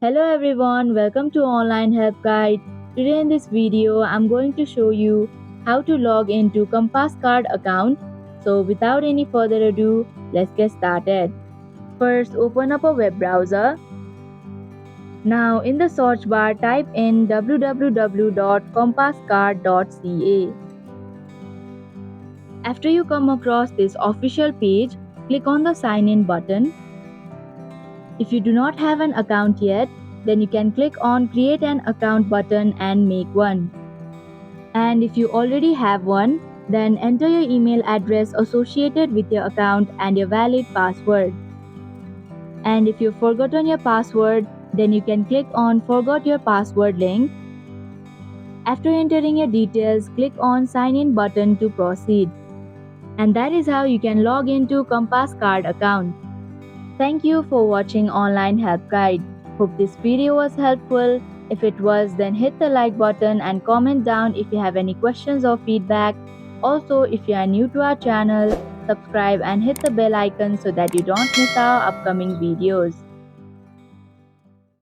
Hello everyone, welcome to Online Help Guide. Today in this video, I'm going to show you how to log into Compass Card account. So without any further ado, let's get started. First, open up a web browser. Now in the search bar, type in www.compasscard.ca. After you come across this official page, click on the sign in button. If you do not have an account yet, then you can click on create an account button and make one. And if you already have one, then enter your email address associated with your account and your valid password. And if you've forgotten your password, then you can click on forgot your password link. After entering your details, click on sign in button to proceed. And that is how you can log into Compass Card account. Thank you for watching Online Help Guide. Hope this video was helpful. If it was, then hit the like button and comment down if you have any questions or feedback. Also, if you are new to our channel, subscribe and hit the bell icon so that you don't miss our upcoming videos.